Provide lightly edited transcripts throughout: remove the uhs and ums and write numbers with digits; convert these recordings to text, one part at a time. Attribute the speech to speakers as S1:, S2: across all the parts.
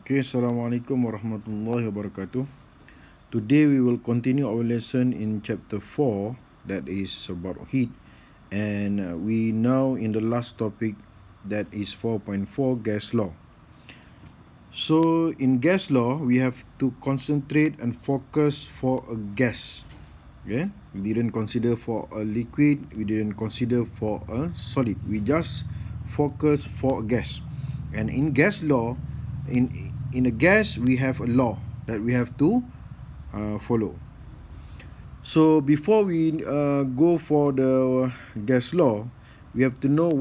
S1: Okay, Assalamualaikum warahmatullahi wabarakatuh. Today we will continue our lesson in chapter 4, that is about heat, and we now in the last topic, that is 4.4 gas law. So in gas law we have to concentrate and focus for a gas. Okay, we didn't consider for a liquid, we didn't consider for a solid, we just focus for a gas. And in gas law, in a gas we have a law that we have to follow. So before we go for the gas law, we have to know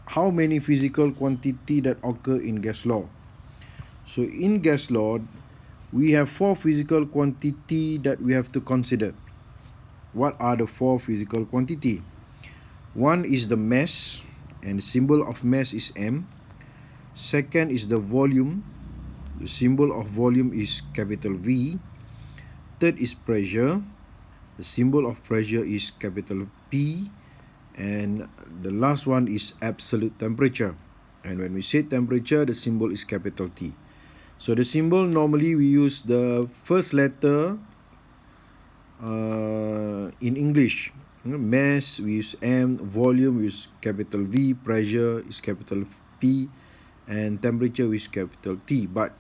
S1: how many physical quantity that occur in gas law. So in gas law, we have 4 physical quantity that we have to consider. What are the 4 physical quantity? One is the mass, and the symbol of mass is M. Second is the volume. The symbol of volume is capital V. Third is pressure. The symbol of pressure is capital P. And the last one is absolute temperature. And when we say temperature, the symbol is capital T. So the symbol, normally we use the first letter in English. Mass we use M, volume we use capital V, pressure is capital P, and temperature we use capital T. But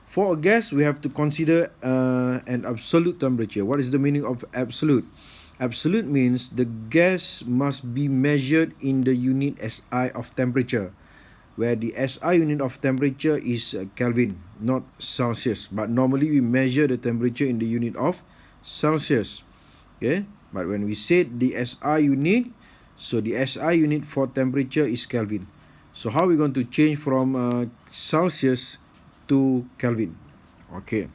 S1: for a gas, we have to consider an absolute temperature. What is the meaning of absolute? Absolute means the gas must be measured in the unit SI of temperature, where the SI unit of temperature is Kelvin, not Celsius. But normally we measure the temperature in the unit of Celsius. Okay, but when we say the SI unit, so the SI unit for temperature is Kelvin. So how are we going to change from Celsius to Kelvin? Okay,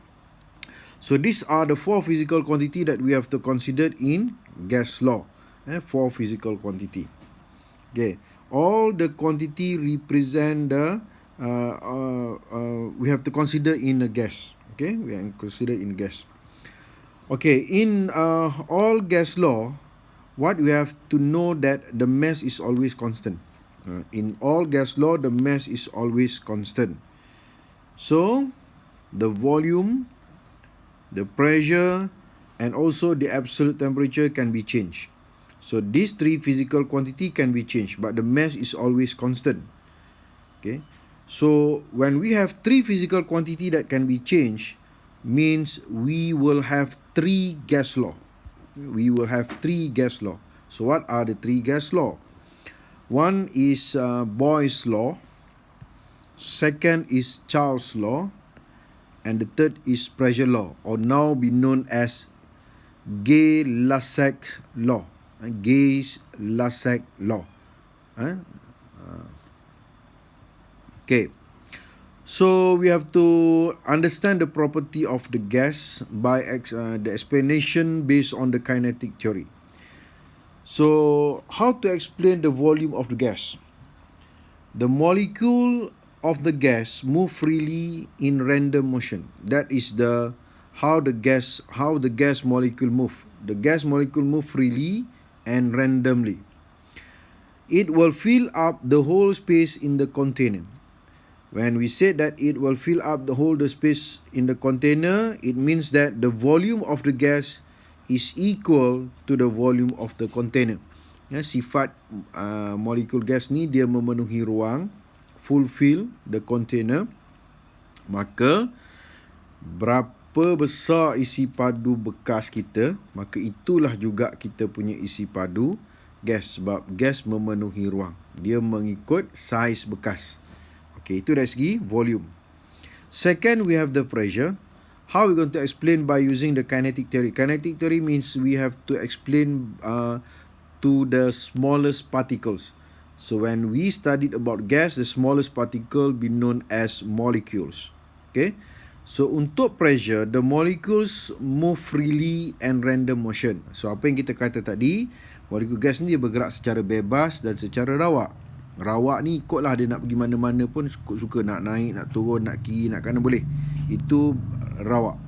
S1: so these are the 4 physical quantity that we have to consider in gas law. 4 physical quantity. Okay, all the quantity represent the we have to consider in a gas. Okay, we have to consider in gas. Okay, in all gas law, what we have to know that the mass is always constant. In all gas law, the mass is always constant. So, the volume, the pressure, and also the absolute temperature can be changed. So, these 3 physical quantity can be changed, but the mass is always constant. Okay, so when we have 3 physical quantity that can be changed, means we will have 3 gas law. We will have 3 gas law. So what are the 3 gas law? One is Boyle's law. Second is Charles' law. And the third is pressure law, or now be known as Gay-Lussac law. Gay-Lussac law. Okay. So we have to understand the property of the gas by the explanation based on the kinetic theory. So how to explain the volume of the gas? The molecule of the gas move freely in random motion. That is how the gas molecule move. The gas molecule move freely and randomly. It will fill up the whole space in the container. When we say that it will fill up the whole space in the container, it means that the volume of the gas is equal to the volume of the container. Sifat molekul gas ni dia memenuhi ruang, fulfill the container. Maka berapa besar isi padu bekas kita, maka itulah juga kita punya isi padu gas, sebab gas memenuhi ruang. Dia mengikut saiz bekas. Okay, itu dari segi volume. Second, we have the pressure. How are we going to explain? By using the kinetic theory. Kinetic theory means we have to explain to the smallest particles. So when we studied about gas, the smallest particle be known as molecules. Okay, so untuk pressure, the molecules move freely and random motion. So apa yang kita kata tadi, molekul gas ni dia bergerak secara bebas dan secara rawak. Rawak ni ikutlah dia nak pergi mana-mana pun suka nak naik, nak turun, nak kiri, nak kanan boleh. Itu rawak.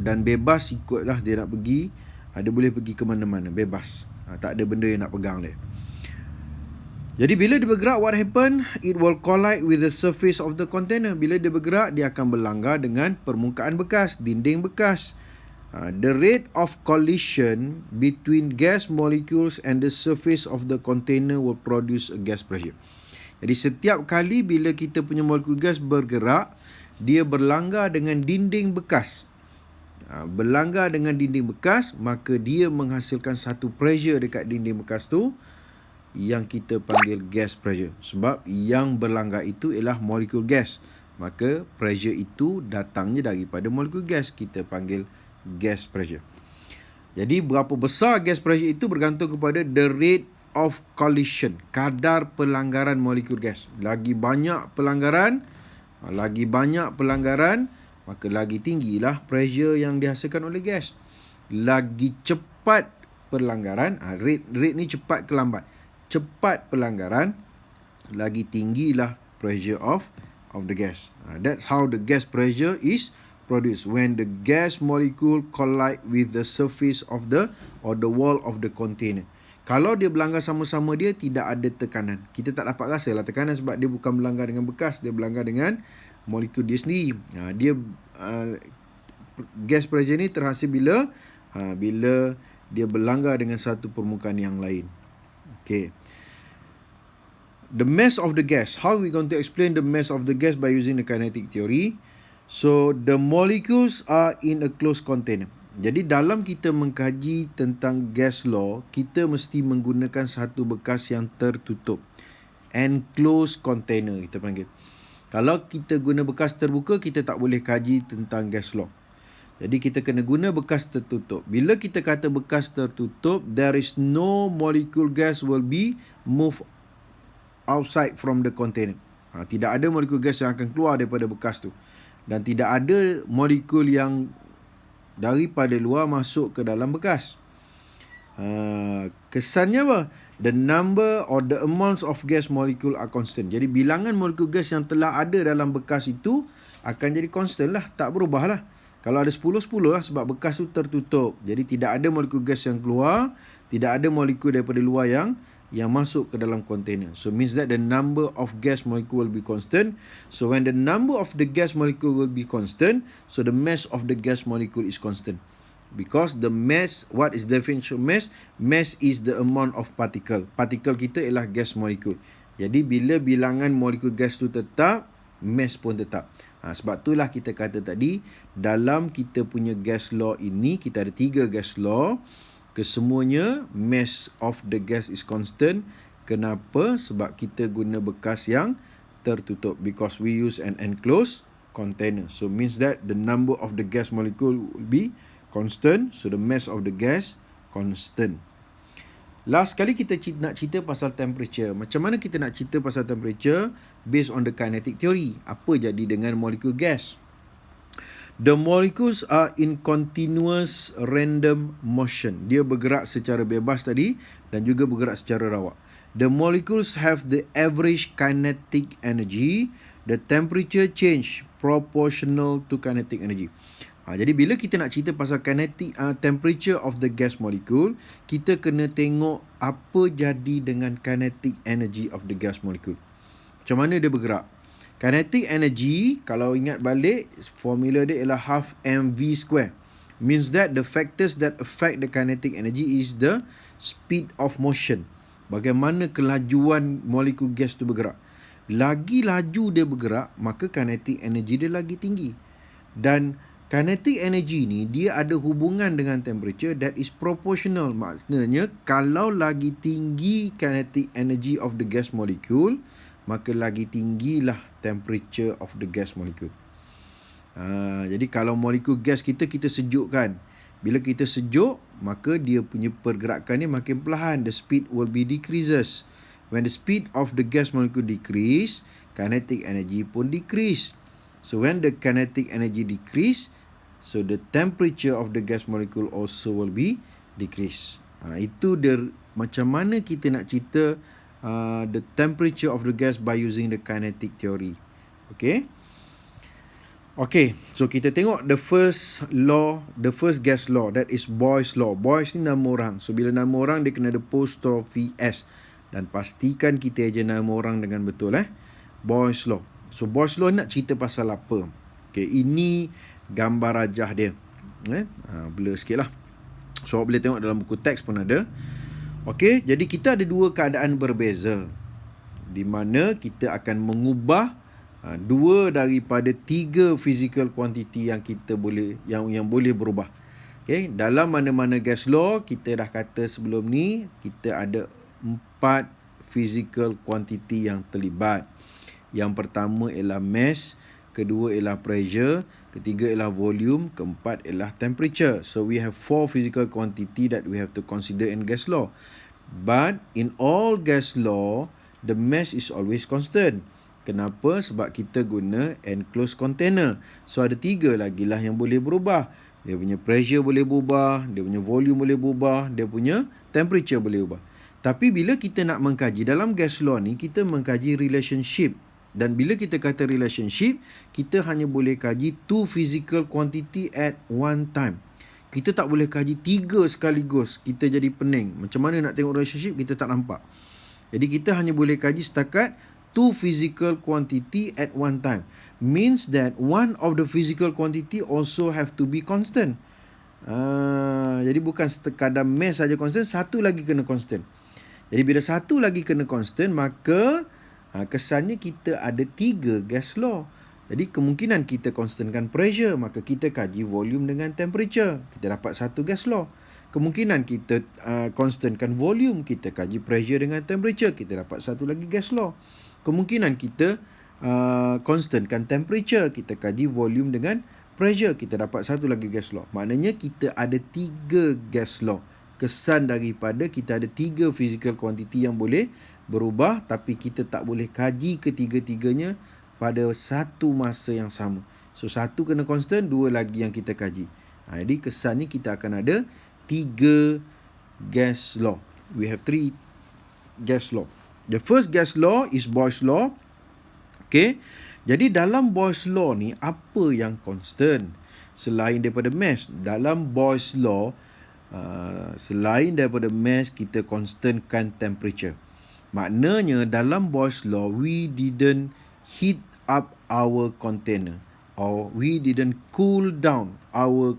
S1: Dan bebas ikutlah dia nak pergi. Dia boleh pergi ke mana-mana, bebas. Tak ada benda yang nak pegang dia. Jadi bila dia bergerak, what happen? It will collide with the surface of the container. Bila dia bergerak, dia akan berlanggar dengan permukaan bekas, dinding bekas. The rate of collision between gas molecules and the surface of the container will produce a gas pressure. Jadi setiap kali bila kita punya molekul gas bergerak, dia berlanggar dengan dinding bekas. Berlanggar dengan dinding bekas, maka dia menghasilkan satu pressure dekat dinding bekas tu yang kita panggil gas pressure. Sebab yang berlanggar itu ialah molekul gas. Maka pressure itu datangnya daripada molekul gas. Kita panggil gas pressure. Jadi berapa besar gas pressure itu bergantung kepada the rate of collision. Kadar pelanggaran molekul gas. Lagi banyak pelanggaran, maka lagi tinggilah pressure yang dihasilkan oleh gas. Lagi cepat pelanggaran, rate ni cepat ke lambat. Cepat pelanggaran, lagi tinggilah pressure of the gas. That's how the gas pressure is produced when the gas molecule collide with the surface of the wall of the container. Kalau dia berlanggar sama-sama, dia tidak ada tekanan. Kita tak dapat rasalah tekanan sebab dia bukan berlanggar dengan bekas, dia berlanggar dengan molekul dia sendiri. Gas pressure ni terhasil bila dia berlanggar dengan satu permukaan yang lain. Okay. The mass of the gas. How are we going to explain the mass of the gas by using the kinetic theory? So, the molecules are in a closed container. Jadi, dalam kita mengkaji tentang gas law, kita mesti menggunakan satu bekas yang tertutup. Enclosed container, kita panggil. Kalau kita guna bekas terbuka, kita tak boleh kaji tentang gas law. Jadi kita kena guna bekas tertutup. Bila kita kata bekas tertutup, there is no molecule gas will be moved outside from the container. Tidak ada molekul gas yang akan keluar daripada bekas tu. Dan tidak ada molekul yang daripada luar masuk ke dalam bekas. Kesannya apa? The number or the amounts of gas molecule are constant. Jadi bilangan molekul gas yang telah ada dalam bekas itu akan jadi constant lah. Tak berubah lah. Kalau ada 10 lah sebab bekas tu tertutup. Jadi tidak ada molekul gas yang keluar, tidak ada molekul daripada luar yang masuk ke dalam container. So means that the number of gas molecule will be constant. So when the number of the gas molecule will be constant, so the mass of the gas molecule is constant. Because the mass, what is definition of mass? Mass is the amount of particle. Particle kita ialah gas molecule. Jadi bila bilangan molekul gas tu tetap, mass pun tetap. Sebab itulah kita kata tadi, dalam kita punya gas law ini, kita ada 3 gas law. Kesemuanya, mass of the gas is constant. Kenapa? Sebab kita guna bekas yang tertutup. Because we use an enclosed container. So means that the number of the gas molecule will be constant. So the mass of the gas constant. Last kali kita nak cerita pasal temperature. Macam mana kita nak cerita pasal temperature? Based on the kinetic theory. Apa jadi dengan molekul gas? The molecules are in continuous random motion. Dia bergerak secara bebas tadi dan juga bergerak secara rawak. The molecules have the average kinetic energy. The temperature change proportional to kinetic energy. Jadi bila kita nak cerita pasal kinetic temperature of the gas molecule, kita kena tengok apa jadi dengan kinetic energy of the gas molecule. Macam mana dia bergerak? Kinetic energy, kalau ingat balik, formula dia ialah half mv square. Means that the factors that affect the kinetic energy is the speed of motion. Bagaimana kelajuan molekul gas tu bergerak. Lagi laju dia bergerak, maka kinetic energy dia lagi tinggi. Dan kinetic energy ni, dia ada hubungan dengan temperature that is proportional. Maknanya, kalau lagi tinggi kinetic energy of the gas molecule, maka lagi tinggilah temperature of the gas molecule. Jadi kalau molekul gas kita sejukkan. Bila kita sejuk, maka dia punya pergerakan ni makin perlahan. The speed will be decreases. When the speed of the gas molecule decrease, kinetic energy pun decrease. So when the kinetic energy decrease, so the temperature of the gas molecule also will be decrease. Itu macam mana kita nak cerita the temperature of the gas by using the kinetic theory. Okay, so kita tengok the first gas law, that is Boyle's law. Boyle's ni nama orang. So bila nama orang, dia kena ada apostrophe S. Dan pastikan kita eja nama orang dengan betul. Boyle's Law. So Boyle's Law nak cerita pasal apa? Okay, ini gambar rajah dia. Blur sikit lah. So boleh tengok dalam buku teks pun ada. Okay, jadi kita ada dua keadaan berbeza, di mana kita akan mengubah dua daripada tiga physical quantity yang kita boleh yang boleh berubah. Okay, dalam mana-mana gas law kita dah kata sebelum ni kita ada 4 physical quantity yang terlibat. Yang pertama ialah mass, kedua ialah pressure, ketiga ialah volume, keempat ialah temperature. So we have 4 physical quantity that we have to consider in gas law. But in all gas law, the mass is always constant. Kenapa? Sebab kita guna enclosed container. So ada 3 lagi lah yang boleh berubah. Dia punya pressure boleh berubah, dia punya volume boleh berubah, dia punya temperature boleh berubah. Tapi bila kita nak mengkaji dalam gas law ni, kita mengkaji relationship. Dan bila kita kata relationship, kita hanya boleh kaji 2 physical quantity at one time. Kita tak boleh kaji 3 sekaligus. Kita jadi pening. Macam mana nak tengok relationship, kita tak nampak. Jadi kita hanya boleh kaji setakat 2 physical quantity at one time. Means that one of the physical quantity also have to be constant. Jadi bukan sekadar mass saja constant, satu lagi kena constant. Jadi bila satu lagi kena constant, maka kesannya kita ada 3 gas law. Jadi kemungkinan kita constantkan pressure, maka kita kaji volume dengan temperature, kita dapat 1 gas law. Kemungkinan kita constantkan volume, kita kaji pressure dengan temperature, kita dapat 1 lagi gas law. Kemungkinan kita constantkan temperature, kita kaji volume dengan pressure, kita dapat 1 lagi gas law. Maknanya kita ada 3 gas law. Kesan daripada kita ada 3 physical quantity yang boleh berubah, tapi kita tak boleh kaji ketiga-tiganya pada satu masa yang sama. So 1 kena constant, 2 lagi yang kita kaji. Jadi kesannya kita akan ada 3 gas law. We have 3 gas law. The first gas law is Boyle's Law. Okay. Jadi dalam Boyle's Law ni, apa yang constant? Selain daripada mass. Dalam Boyle's Law, selain daripada mass, kita constantkan temperature. Maknanya dalam Boyle's Law, we didn't heat up our container. Or we didn't cool down our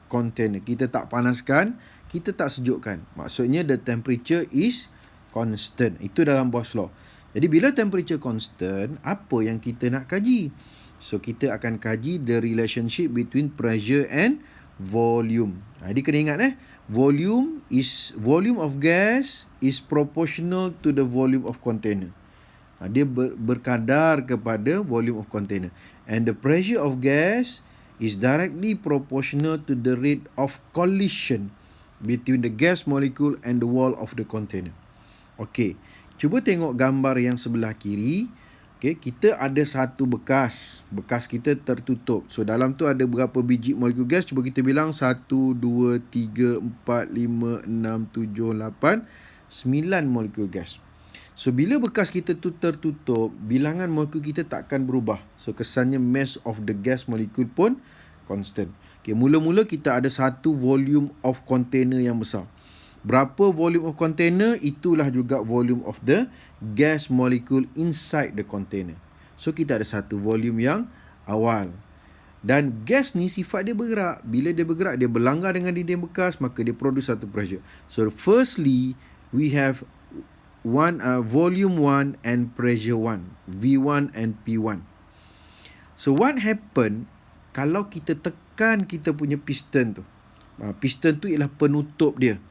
S1: container. Kita tak panaskan, kita tak sejukkan. Maksudnya the temperature is constant. Itu dalam Boyle's Law. Jadi bila temperature constant, apa yang kita nak kaji? So kita akan kaji the relationship between pressure and volume. Jadi kena ingat volume of gas is proportional to the volume of container. Dia berkadar kepada volume of container. And the pressure of gas is directly proportional to the rate of collision between the gas molecule and the wall of the container. Okey, cuba tengok gambar yang sebelah kiri. Okey, kita ada satu bekas. Bekas kita tertutup. So dalam tu ada berapa biji molekul gas? Cuba kita bilang 1, 2, 3, 4, 5, 6, 7, 8, 9 molekul gas. So bila bekas kita tu tertutup, bilangan molekul kita takkan berubah. So kesannya mass of the gas molecule pun constant. Okay, mula-mula kita ada satu volume of container yang besar. Berapa volume of container, itulah juga volume of the gas molecule inside the container. So kita ada satu volume yang awal. Dan gas ni sifat dia bergerak. Bila dia bergerak, dia berlanggar dengan dinding bekas, maka dia produce satu pressure. So firstly, we have volume 1 and pressure 1. V1 and P1. So what happen kalau kita tekan kita punya piston tu? Piston tu ialah penutup dia.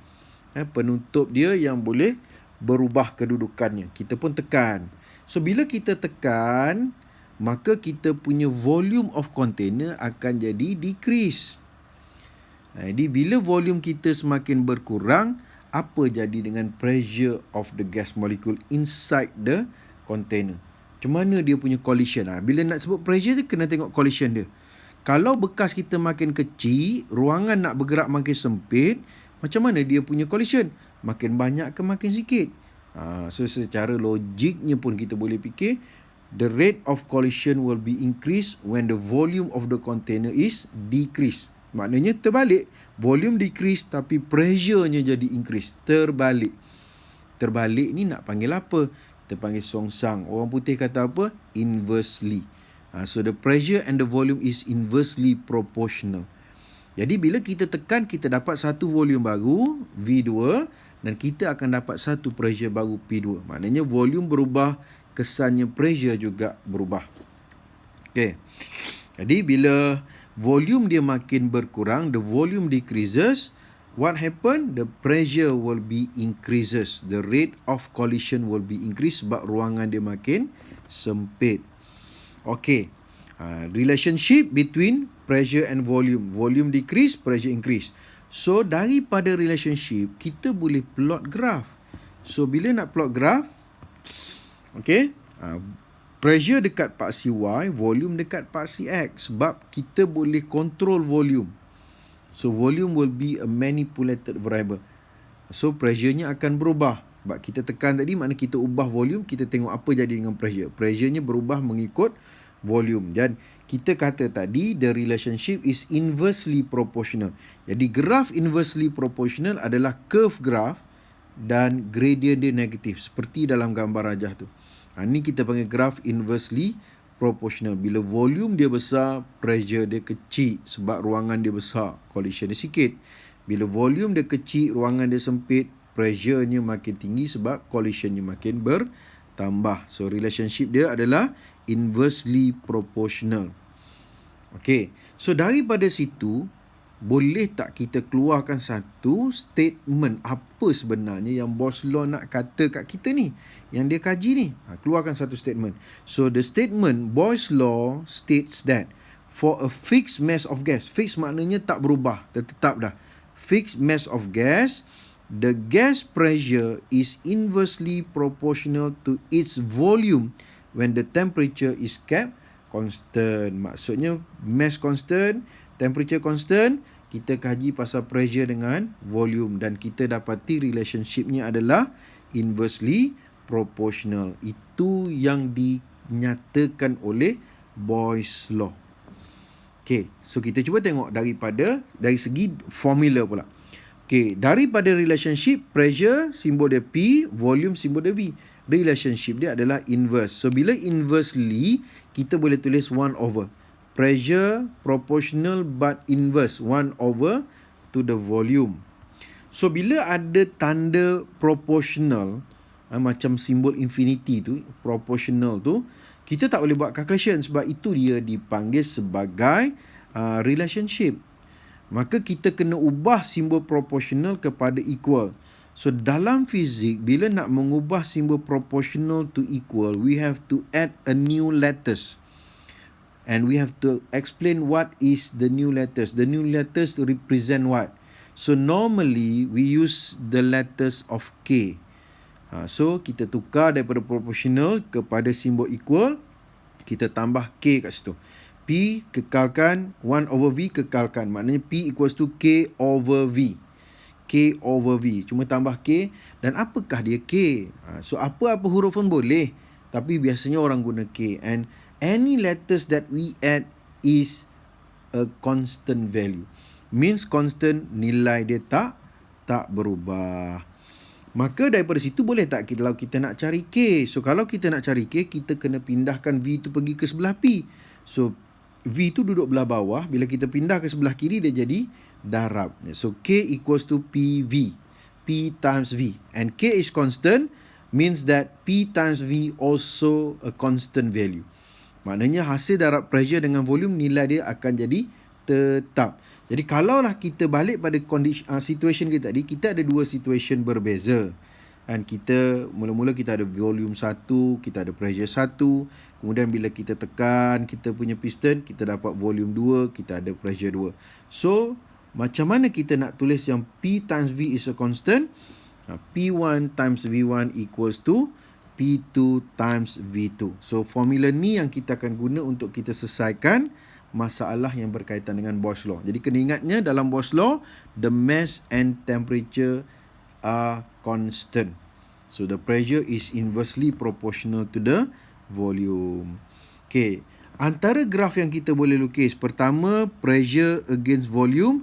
S1: Penutup dia yang boleh berubah kedudukannya. Kita pun tekan. So bila kita tekan, maka kita punya volume of container akan jadi decrease. Jadi bila volume kita semakin berkurang, apa jadi dengan pressure of the gas molecule inside the container? Macam mana dia punya collision? Bila nak sebut pressure tu, kena tengok collision dia. Kalau bekas kita makin kecil, ruangan nak bergerak makin sempit, macam mana dia punya collision? Makin banyak ke makin sikit? So secara logiknya pun kita boleh fikir, the rate of collision will be increased when the volume of the container is decreased. Maknanya terbalik. Volume decrease tapi pressure-nya jadi increase. Terbalik. terbalik ni nak panggil apa? Kita panggil songsang. Orang putih kata apa? Inversely. So the pressure and the volume is inversely proportional. Jadi bila kita tekan, kita dapat satu volume baru, V2, dan kita akan dapat satu pressure baru, P2. Maknanya volume berubah, kesannya pressure juga berubah. Okay. Jadi bila volume dia makin berkurang, the volume decreases, what happen? The pressure will be increases. The rate of collision will be increased sebab ruangan dia makin sempit. Okay. Relationship between pressure and volume. Volume decrease, pressure increase. So, daripada relationship, kita boleh plot graph. So, bila nak plot graph, okay, pressure dekat paksi Y, volume dekat paksi X. Sebab kita boleh control volume. So, volume will be a manipulated variable. So, pressure-nya akan berubah. Sebab kita tekan tadi, maknanya kita ubah volume, kita tengok apa jadi dengan pressure. Pressure-nya berubah mengikut volume. Dan kita kata tadi the relationship is inversely proportional. Jadi graph inversely proportional adalah curve graph dan gradient dia negatif seperti dalam gambar rajah tu. Ni kita panggil graph inversely proportional. Bila volume dia besar, pressure dia kecil sebab ruangan dia besar, collision dia sikit. Bila volume dia kecil, ruangan dia sempit, pressure-nya makin tinggi sebab collision-nya makin bertambah. So relationship dia adalah inversely proportional. Okay. So daripada situ, boleh tak kita keluarkan satu statement apa sebenarnya yang Boyle's law nak kata kat kita ni, yang dia kaji ni? Keluarkan satu statement. So the statement Boyle's law states that for a fixed mass of gas, fixed maknanya tak berubah, tetap dah. Fixed mass of gas, the gas pressure is inversely proportional to its volume when the temperature is kept constant. Maksudnya mass constant, temperature constant, kita kaji pasal pressure dengan volume dan kita dapati relationship-nya adalah inversely proportional. Itu yang dinyatakan oleh Boyle's law. Okay, so kita cuba tengok dari segi formula pula. Okay, daripada relationship, pressure simbol dia P, volume simbol dia V. Relationship dia adalah inverse. So, bila inversely, kita boleh tulis 1 over. Pressure proportional but inverse. 1 over to the volume. So, bila ada tanda proportional, macam simbol infinity tu, proportional tu, kita tak boleh buat calculation sebab itu dia dipanggil sebagai relationship. Maka kita kena ubah simbol proportional kepada equal. So, dalam fizik, bila nak mengubah simbol proportional to equal, we have to add a new letters. And we have to explain what is the new letters. The new letters represent what? So, normally, we use the letters of K. So, kita tukar daripada proportional kepada simbol equal. Kita tambah K kat situ. P kekalkan, 1 over V kekalkan. Maknanya P equals to K over V. K over V. Cuma tambah K. Dan apakah dia K? So, apa-apa huruf pun boleh. Tapi biasanya orang guna K. And any letters that we add is a constant value. Means constant, nilai dia tak berubah. Maka daripada situ boleh tak kalau kita nak cari K? So, kalau kita nak cari K, kita kena pindahkan V tu pergi ke sebelah P. So, V tu duduk belah bawah. Bila kita pindah ke sebelah kiri, dia jadi darab. So, K equals to PV. P times V. And K is constant, means that P times V also a constant value. Maknanya hasil darab pressure dengan volume, nilai dia akan jadi tetap. Jadi, kalaulah kita balik pada situation kita tadi, kita ada dua situation berbeza. Dan kita, mula-mula kita ada volume 1, kita ada pressure 1. Kemudian bila kita tekan kita punya piston, kita dapat volume 2, kita ada pressure 2. So, macam mana kita nak tulis yang P times V is a constant? P1 times V1 equals to P2 times V2. So, formula ni yang kita akan guna untuk kita selesaikan masalah yang berkaitan dengan Boyle's law. Jadi, kena ingatnya dalam Boyle's law, the mass and temperature are constant. So, the pressure is inversely proportional to the volume. Okay. Antara graf yang kita boleh lukis, pertama, pressure against volume.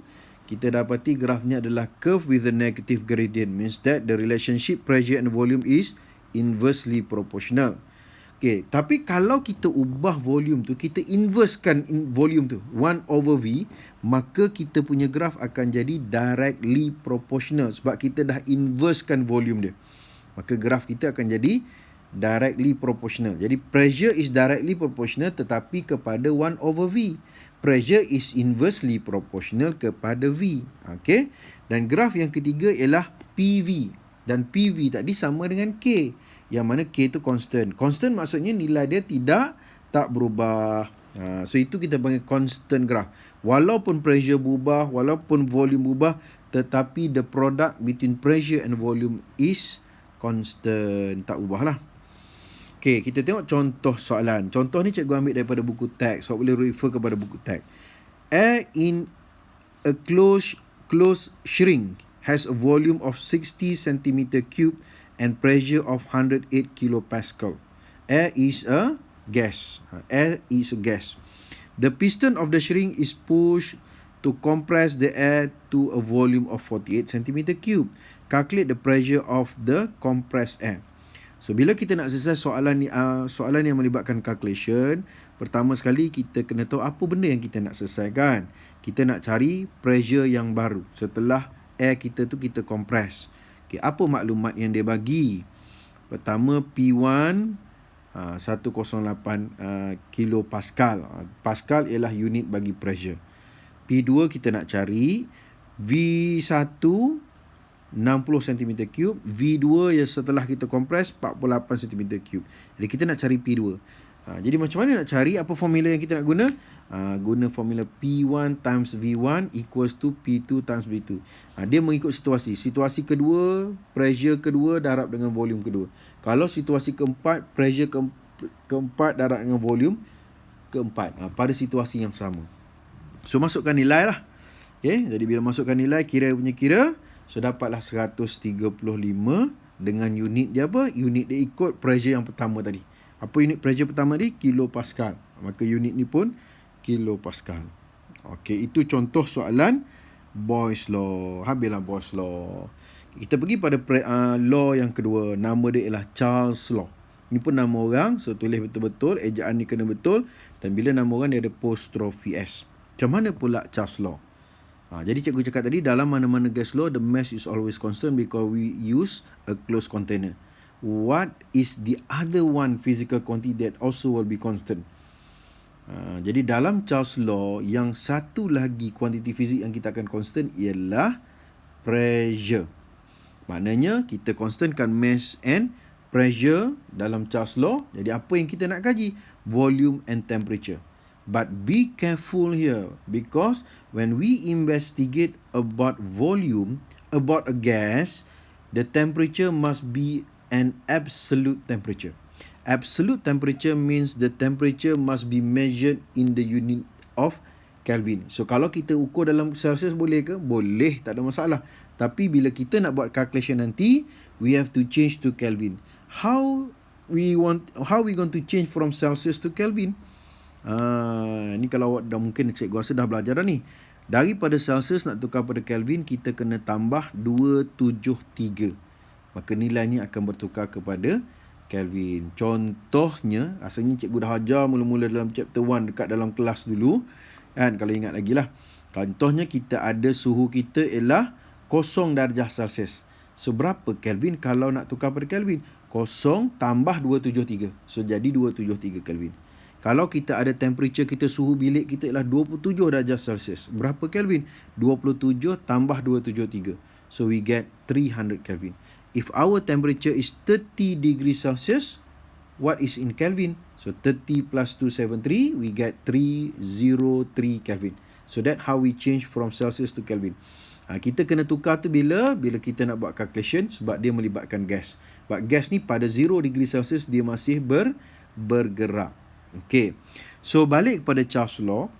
S1: kita dapati grafnya adalah curve with a negative gradient, means that the relationship pressure and volume is inversely proportional. Okay, tapi kalau kita ubah volume tu, kita inversekan volume tu 1/V, maka kita punya graf akan jadi directly proportional sebab kita dah inversekan volume dia. Maka graf kita akan jadi directly proportional. Jadi pressure is directly proportional tetapi kepada 1/V. Pressure is inversely proportional kepada V. Okay. Dan graf yang ketiga ialah PV. Dan PV tadi sama dengan K. Yang mana K itu constant. Constant maksudnya nilai dia tak berubah. So itu kita panggil constant graph. Walaupun pressure berubah, walaupun volume berubah, tetapi the product between pressure and volume is constant. Tak ubah lah. Okay, kita tengok contoh soalan. Contoh ni cikgu ambil daripada buku teks. So, boleh refer kepada buku teks. Air in a closed shrink has a volume of 60 cm3 and pressure of 108 kPa. Air is a gas. Air is a gas. The piston of the shrink is pushed to compress the air to a volume of 48 cm3. Calculate the pressure of the compressed air. So, bila kita nak selesai soalan yang melibatkan calculation, pertama sekali kita kena tahu apa benda yang kita nak selesaikan. Kita nak cari pressure yang baru setelah air kita tu kita compress. Okay, apa maklumat yang dia bagi? Pertama, P1 108 kilopascal. Pascal ialah unit bagi pressure. P2 kita nak cari V1 60 cm3, V2 yang setelah kita compress 48 cm3. Jadi kita nak cari P2. Jadi macam mana nak cari? Apa formula yang kita nak guna? Guna formula P1 times V1 equals to P2 times V2. Dia mengikut situasi. Situasi kedua, pressure kedua darab dengan volume kedua. Kalau situasi keempat, pressure keempat darab dengan volume keempat. Pada situasi yang sama. So masukkan nilai lah. Okay? Jadi bila masukkan nilai, kira punya kira. So, dapatlah 135 dengan unit dia apa? Unit dia ikut pressure yang pertama tadi. Apa unit pressure pertama tadi? Kilopascal. Maka unit ni pun kilopascal. Okey, itu contoh soalan Boyle's Law. Habislah Boyle's Law. Kita pergi pada law yang kedua. Nama dia ialah Charles Law. Ini pun nama orang. So, tulis betul-betul. Ejaan ni kena betul. Dan bila nama orang dia ada apostrophe S. Macam mana pula Charles Law? Jadi cikgu cakap tadi, dalam mana-mana gas law, the mass is always constant because we use a closed container. What is the other one physical quantity that also will be constant? Jadi dalam Charles Law, yang satu lagi kuantiti fizik yang kita akan constant ialah pressure. Maknanya kita constantkan mass and pressure dalam Charles Law. Jadi apa yang kita nak kaji? Volume and temperature. But be careful here because when we investigate about volume, about a gas, the temperature must be an absolute temperature. Absolute temperature means the temperature must be measured in the unit of Kelvin. So kalau kita ukur dalam Celsius boleh ke? Boleh, tak ada masalah. Tapi bila kita nak buat calculation nanti, we have to change to Kelvin. How we going to change from Celsius to Kelvin? Ni kalau awak dah mungkin cikgu rasa dah belajar dah ni. Daripada Celsius nak tukar pada Kelvin, kita kena tambah 273. Maka nilai ni akan bertukar kepada Kelvin. Contohnya, asalnya cikgu dah ajar mula-mula dalam chapter 1 dekat dalam kelas dulu. Kan, kalau ingat lagi lah. Contohnya kita ada suhu kita ialah 0 darjah Celsius. So berapa Kelvin kalau nak tukar pada Kelvin? 0 tambah 273. So jadi 273 Kelvin. Kalau kita ada temperature kita, suhu bilik kita ialah 27 darjah Celsius. Berapa Kelvin? 27 tambah 273. So we get 300 Kelvin. If our temperature is 30 degrees Celsius, what is in Kelvin? So 30 plus 273, we get 303 Kelvin. So that how we change from Celsius to Kelvin. Kita kena tukar tu bila kita nak buat calculation sebab dia melibatkan gas. Sebab gas ni pada 0 degree Celsius dia masih bergerak. Okay. So balik kepada Charles Law,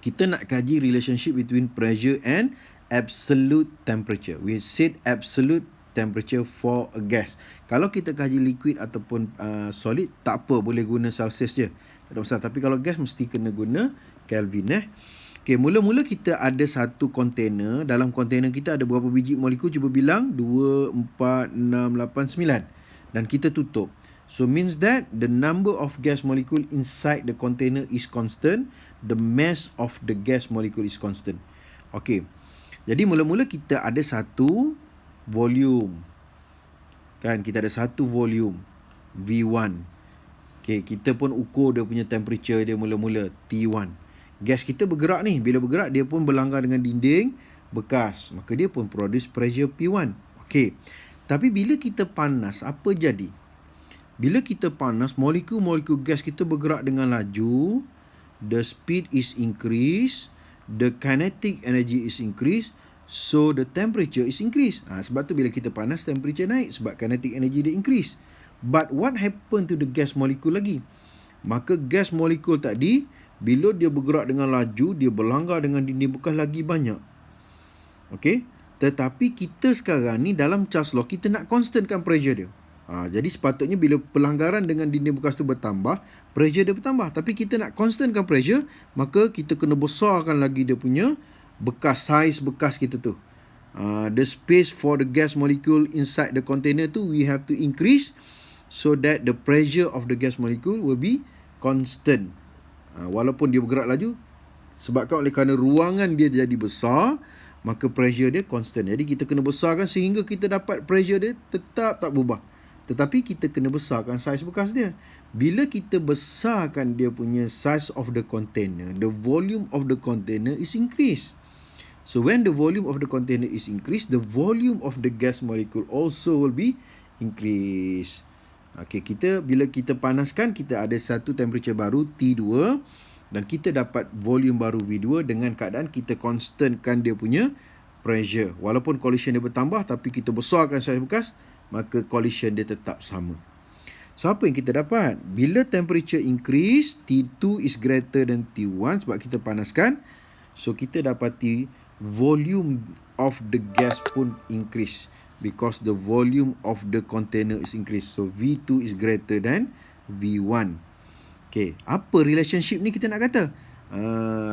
S1: kita nak kaji relationship between pressure and absolute temperature. We said absolute temperature for a gas. Kalau kita kaji liquid ataupun solid, tak apa, boleh guna Celsius je. Tak ada masalah. Tapi kalau gas mesti kena guna Kelvin. Okay, mula-mula kita ada satu kontainer. Dalam kontainer kita ada berapa biji molekul? Cuba bilang. 2, 4, 6, 8, 9. Dan kita tutup. So means that the number of gas molecule inside the container is constant. The mass of the gas molecule is constant. Okay. Jadi mula-mula kita ada satu volume. Kan, kita ada satu volume. V1. Okay, kita pun ukur dia punya temperature dia mula-mula. T1. Gas kita bergerak ni. Bila bergerak, dia pun berlanggar dengan dinding bekas. Maka dia pun produce pressure P1. Okay. Tapi bila kita panas, apa jadi? Bila kita panas, molekul-molekul gas kita bergerak dengan laju. The speed is increased. The kinetic energy is increased. So, the temperature is increased. Sebab tu bila kita panas, temperature naik. Sebab kinetic energy dia increase. But what happened to the gas molecule lagi? Maka gas molekul tadi, bila dia bergerak dengan laju, dia berlanggar dengan dinding bekas lagi banyak. Okey. Tetapi kita sekarang ni dalam Charles Law, kita nak constantkan pressure dia. Jadi sepatutnya bila pelanggaran dengan dinding bekas tu bertambah, pressure dia bertambah. Tapi kita nak constantkan pressure, maka kita kena besarkan lagi dia punya bekas, size bekas kita tu. The space for the gas molecule inside the container tu, we have to increase so that the pressure of the gas molecule will be constant. Walaupun dia bergerak laju, sebabkan oleh kerana ruangan dia jadi besar, maka pressure dia constant. Jadi kita kena besarkan sehingga kita dapat pressure dia tetap tak berubah. Tetapi kita kena besarkan saiz bekas dia. Bila kita besarkan dia punya size of the container, the volume of the container is increased. So when the volume of the container is increased, the volume of the gas molecule also will be increased. Okay, bila kita panaskan, kita ada satu temperature baru T2 dan kita dapat volume baru V2 dengan keadaan kita constantkan dia punya pressure. Walaupun collision dia bertambah, tapi kita besarkan saiz bekas, maka collision dia tetap sama. So apa yang kita dapat? Bila temperature increase, T2 is greater than T1 sebab kita panaskan. So kita dapati volume of the gas pun increase. Because the volume of the container is increased. So, V2 is greater than V1. Okay. Apa relationship ni kita nak kata?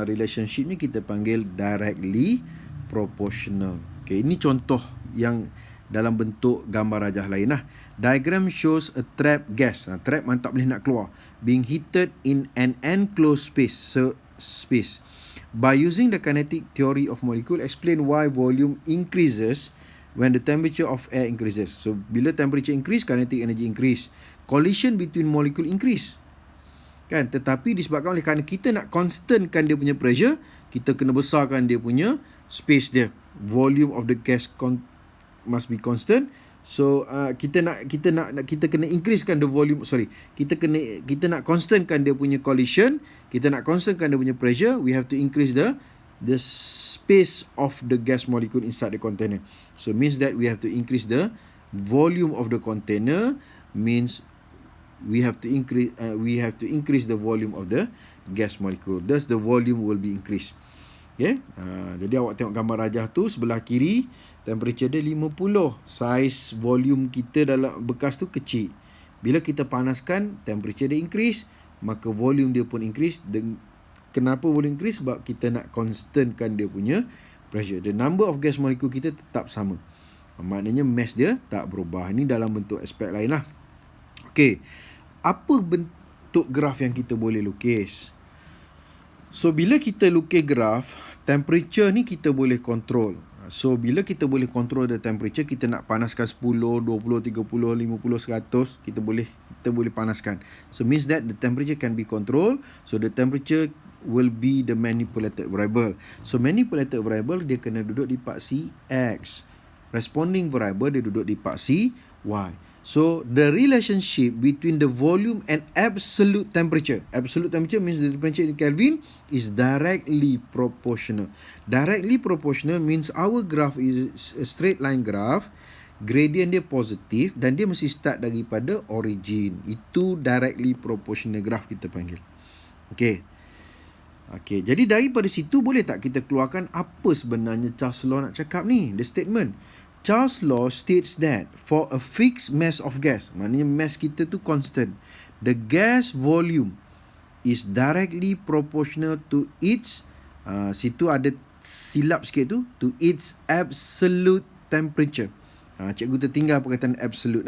S1: Relationship ni kita panggil directly proportional. Okay. Ini contoh yang dalam bentuk gambar rajah lain lah. Diagram shows a trapped gas. Trap mana tak boleh nak keluar. Being heated in an enclosed space. By using the kinetic theory of molecule, explain why volume increases when the temperature of air increases. So, bila temperature increase, kinetic energy increase. Collision between molecule increase. Kan? Tetapi disebabkan oleh kerana kita nak constantkan dia punya pressure, kita kena besarkan dia punya space dia. Volume of the gas must be constant. So, kita kena increasekan the volume, kita nak constantkan dia punya collision, kita nak constantkan dia punya pressure, we have to increase the space of the gas molecule inside the container. So means that we have to increase the volume of the container, means we have to increase the volume of the gas molecule. Thus the volume will be increased. Okay? Jadi awak tengok gambar rajah tu, sebelah kiri temperature dia 50. Size volume kita dalam bekas tu kecil. Bila kita panaskan, temperature dia increase, maka volume dia pun increase. Kenapa volume increase? Sebab kita nak constantkan dia punya pressure. The number of gas molecule kita tetap sama. Maknanya mass dia tak berubah. Ini dalam bentuk aspek lain lah. Okey. Apa bentuk graf yang kita boleh lukis? So, bila kita lukis graf, temperature ni kita boleh control. So, bila kita boleh control the temperature, kita nak panaskan 10, 20, 30, 50, 100, kita boleh panaskan. So, means that the temperature can be controlled. So, the temperature will be the manipulated variable. So, manipulated variable, dia kena duduk di paksi X. Responding variable, dia duduk di paksi Y. So, the relationship between the volume and absolute temperature. Absolute temperature means the temperature in Kelvin is directly proportional. Directly proportional means our graph is a straight line graph. Gradient dia positif dan dia mesti start daripada origin. Itu directly proportional graph kita panggil. Okay. Okay, jadi daripada situ boleh tak kita keluarkan apa sebenarnya Charles Law nak cakap ni? The statement. Charles Law states that for a fixed mass of gas, maknanya mass kita tu constant, the gas volume is directly proportional to its Situ ada silap sikit tu, to its absolute temperature. Cikgu tertinggal perkataan absolute.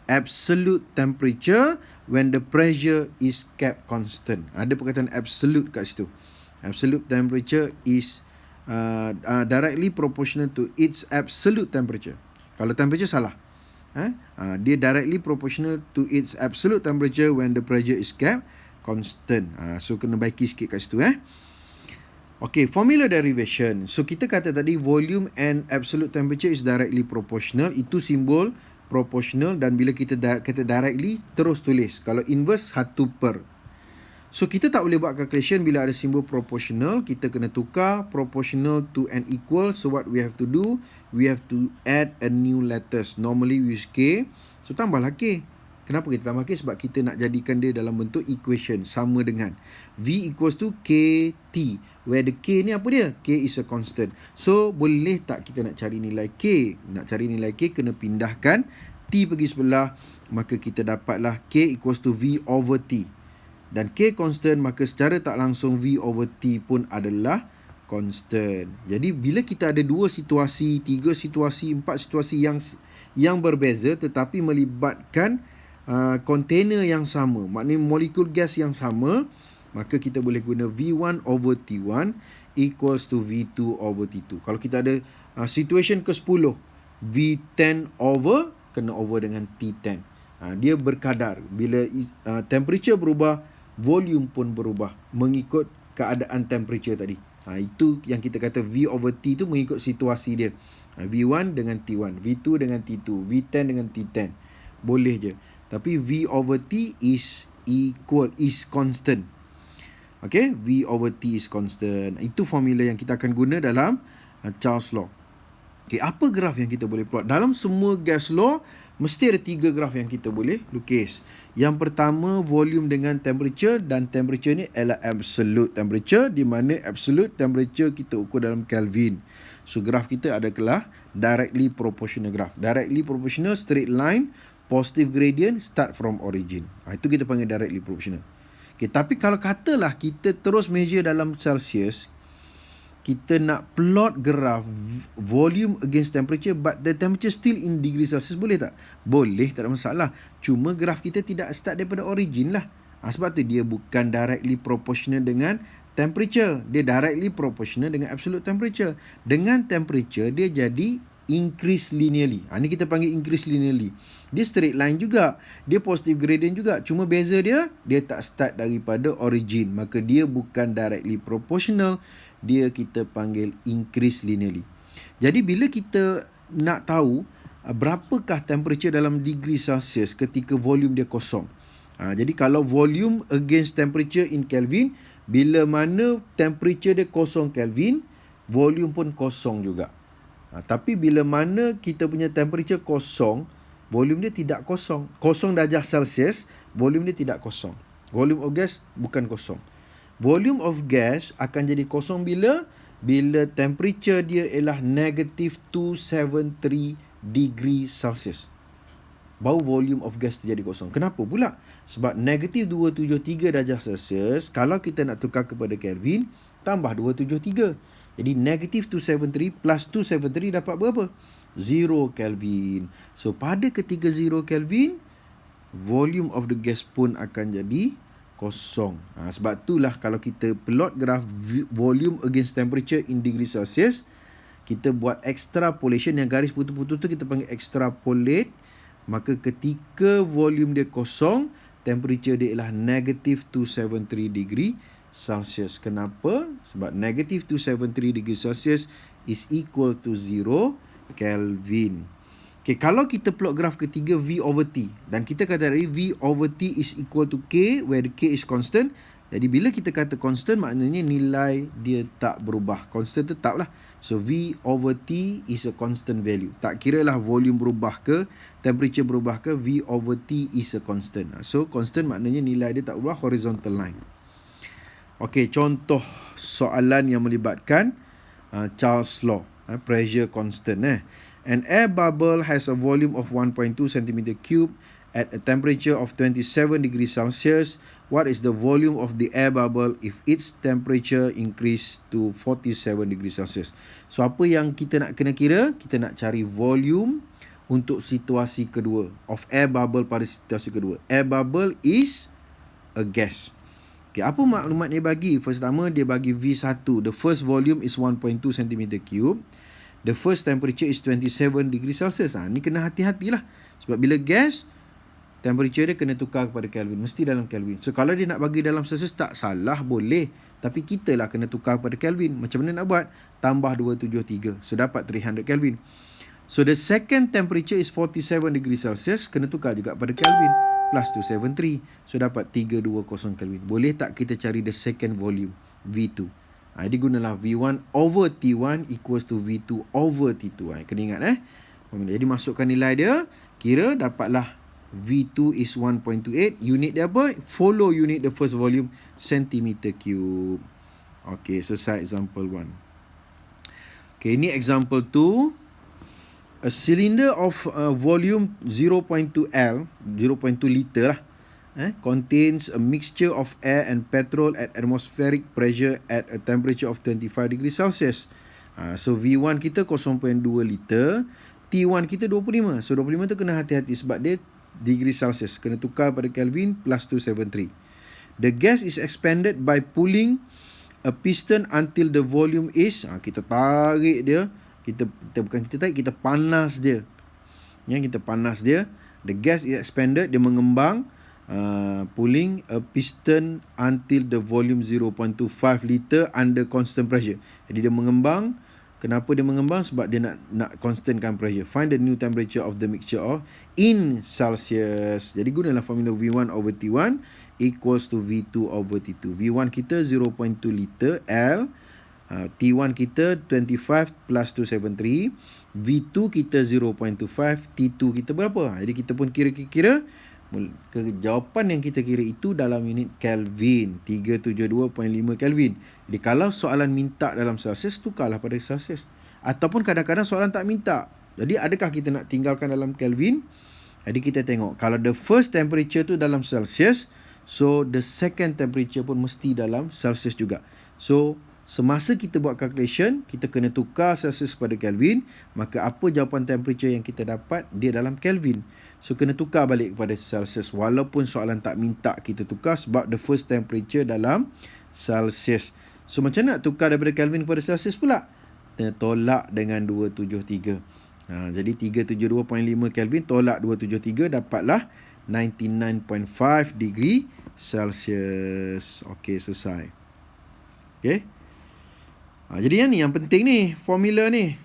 S1: Absolute temperature when the pressure is kept constant. Ada perkataan absolute kat situ. Absolute temperature is directly proportional to its absolute temperature. Kalau temperature salah. Dia directly proportional to its absolute temperature when the pressure is kept constant. So kena baiki sikit kat situ. Okay, formula derivation. So kita kata tadi volume and absolute temperature is directly proportional. Itu simbol proportional, dan bila kita kata directly terus tulis. Kalau inverse 1 per. So kita tak boleh buat calculation bila ada simbol proportional. Kita kena tukar proportional to and equal. So what we have to do, we have to add a new letters. Normally we use K. So tambahlah K. Kenapa kita tambah K? Sebab kita nak jadikan dia dalam bentuk equation, sama dengan V equals to KT, where the K ni apa dia? K is a constant. So boleh tak kita nak cari nilai K? Nak cari nilai K, kena pindahkan T pergi sebelah, maka kita dapatlah K equals to V over T. Dan K constant, maka secara tak langsung V over T pun adalah constant. Jadi bila kita ada 2 situasi, 3 situasi, 4 situasi yang berbeza tetapi melibatkan container yang sama, maknanya molekul gas yang sama, maka kita boleh guna V1 over T1 equals to V2 over T2. Kalau kita ada situation ke-10, V10 over, kena over dengan T10. Dia berkadar. Bila temperature berubah, volume pun berubah mengikut keadaan temperature tadi. Itu yang kita kata V over T tu mengikut situasi dia. V1 dengan T1, V2 dengan T2, V10 dengan T10. Boleh je. Tapi V over T is constant. Okay, V over T is constant. Itu formula yang kita akan guna dalam Charles Law. Okay, apa graf yang kita boleh plot? Dalam semua gas law, mesti ada 3 graf yang kita boleh lukis. Yang pertama, volume dengan temperature, dan temperature ni adalah absolute temperature, di mana absolute temperature kita ukur dalam Kelvin. So, graf kita adalah directly proportional graph. Directly proportional, straight line, positive gradient, start from origin. Itu kita panggil directly proportional. Okay, tapi kalau katalah kita terus measure dalam Celsius, kita nak plot graf volume against temperature, but the temperature still in degree Celsius, boleh tak? Boleh, tak ada masalah. Cuma graf kita tidak start daripada origin lah. Sebab tu dia bukan directly proportional dengan temperature. Dia directly proportional dengan absolute temperature. Dengan temperature, dia jadi increase linearly. Ni kita panggil increase linearly. Dia straight line juga. Dia positive gradient juga. Cuma beza dia tak start daripada origin. Maka dia bukan directly proportional. Dia kita panggil increase linearly. Jadi bila kita nak tahu berapakah temperature dalam degree Celsius ketika volume dia kosong. Jadi kalau volume against temperature in Kelvin, bila mana temperature dia kosong Kelvin, volume pun kosong juga. Tapi bila mana kita punya temperature kosong, volume dia tidak kosong. Kosong darjah Celsius, volume dia tidak kosong. Volume of gas bukan kosong. Volume of gas akan jadi kosong bila temperature dia ialah negative 273 degree Celsius. Baru volume of gas terjadi kosong. Kenapa pula? Sebab negative 273 darjah Celsius, kalau kita nak tukar kepada Kelvin, tambah 273. Jadi negative 273 plus 273 dapat berapa? 0 Kelvin. So pada ketika 0 Kelvin, volume of the gas pun akan jadi kosong. Sebab itulah kalau kita plot graf volume against temperature in degree Celsius, kita buat extrapolation, yang garis putus-putus tu kita panggil extrapolate. Maka ketika volume dia kosong, temperature dia ialah negative 273 degree Celsius. Kenapa? Sebab negative 273 degree Celsius is equal to 0 Kelvin. Okay, kalau kita plot graf ketiga V over T, dan kita kata tadi V over T is equal to K, where the K is constant. Jadi bila kita kata constant, maknanya nilai dia tak berubah. Constant tetaplah. So V over T is a constant value. Tak kira lah volume berubah ke, temperature berubah ke, V over T is a constant. So constant maknanya nilai dia tak berubah, horizontal line. Okey, contoh soalan yang melibatkan Charles Law, pressure constant. An air bubble has a volume of 1.2 cm cube at a temperature of 27 degrees Celsius, what is the volume of the air bubble if its temperature increase to 47 degrees Celsius? So apa yang kita nak kena kira? Kita nak cari volume untuk situasi kedua of air bubble pada situasi kedua. Air bubble is a gas. Okay, apa maklumat dia bagi? Pertama, dia bagi V1. The first volume is 1.2 cm3. The first temperature is 27 degrees Celsius. Ni kena hati-hatilah. Sebab bila gas, temperature dia kena tukar kepada Kelvin. Mesti dalam Kelvin. So, kalau dia nak bagi dalam Celsius, tak salah, boleh. Tapi kita lah kena tukar kepada Kelvin. Macam mana nak buat? Tambah 273. So, dapat 300 Kelvin. So, the second temperature is 47 degrees Celsius. Kena tukar juga pada Kelvin. Plus 273. So, dapat 320 Kelvin. Boleh tak kita cari the second volume? V2. Jadi, gunalah V1 over T1 equals to V2 over T2. Kena ingat Jadi, masukkan nilai dia. Kira dapatlah V2 is 1.28. Unit dia apa? Follow unit the first volume, centimeter cube. Okay, selesai example 1. Okay, ini example 2. A cylinder of volume 0.2 L, 0.2 liter lah, contains a mixture of air and petrol at atmospheric pressure at a temperature of 25 degrees Celsius. So V1 kita 0.2 liter, T1 kita 25. So 25 tu kena hati-hati sebab dia degree Celsius. Kena tukar pada Kelvin plus 273. The gas is expanded by pulling a piston until the volume is, kita tarik dia. Kita panas dia. Kita panas dia. The gas is expanded, dia mengembang. Pulling a piston until the volume 0.25 liter under constant pressure. Jadi dia mengembang. Kenapa dia mengembang? Sebab dia nak constantkan pressure. Find the new temperature of the mixture in Celsius. Jadi gunalah formula V1 over T1 equals to V2 over T2. V1 kita 0.2 liter L. T1 kita 25 plus 273. V2 kita 0.25. T2 kita berapa? Jadi kita pun kira-kira. Jawapan yang kita kira itu dalam unit Kelvin. 372.5 Kelvin. Jadi kalau soalan minta dalam Celsius, tukarlah pada Celsius. Ataupun kadang-kadang soalan tak minta. Jadi adakah kita nak tinggalkan dalam Kelvin? Jadi kita tengok. Kalau the first temperature tu dalam Celsius, so the second temperature pun mesti dalam Celsius juga. So semasa kita buat calculation, kita kena tukar Celsius pada Kelvin. Maka apa jawapan temperature yang kita dapat? Dia dalam Kelvin. So kena tukar balik kepada Celsius. Walaupun soalan tak minta kita tukar sebab the first temperature dalam Celsius. So macam nak tukar daripada Kelvin kepada Celsius pula? Kita tolak dengan 273. Jadi 372.5 Kelvin tolak 273, dapatlah 99.5 degree Celsius. Okey, selesai. Okey. Jadi yang penting ni, formula ni.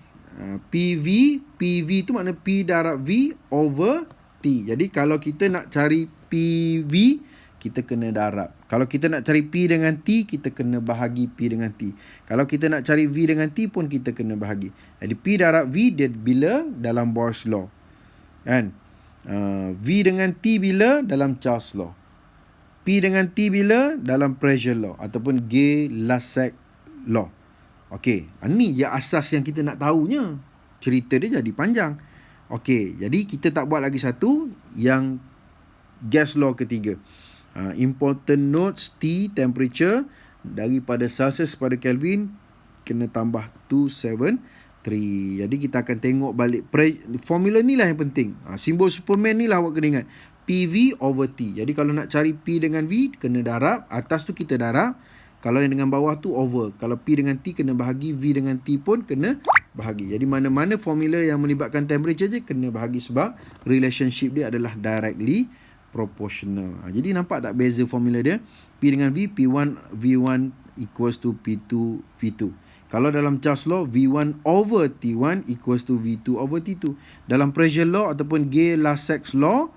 S1: PV tu makna P darab V over T. Jadi kalau kita nak cari PV, kita kena darab. Kalau kita nak cari P dengan T, kita kena bahagi P dengan T. Kalau kita nak cari V dengan T pun kita kena bahagi. Jadi P darab V dia bila dalam Boyle's law. Kan? V dengan T bila dalam Charles law. P dengan T bila dalam pressure law ataupun Gay-Lussac law. Okey, ni je asas yang kita nak tahunya. Cerita dia jadi panjang. Okey, jadi kita tak buat lagi satu yang gas law ketiga. Important notes, T temperature daripada Celsius pada Kelvin kena tambah 273. Jadi kita akan tengok balik formula ni lah yang penting. Simbol Superman ni lah awak kena ingat. PV over T. Jadi kalau nak cari P dengan V kena darab, atas tu kita darab. Kalau yang dengan bawah tu over. Kalau P dengan T kena bahagi, V dengan T pun kena bahagi. Jadi mana-mana formula yang melibatkan temperature je kena bahagi sebab relationship dia adalah directly proportional. Jadi nampak tak beza formula dia? P dengan V, P1 V1 equals to P2 V2. Kalau dalam Charles law, V1 over T1 equals to V2 over T2. Dalam pressure law ataupun Gay-Lussac law,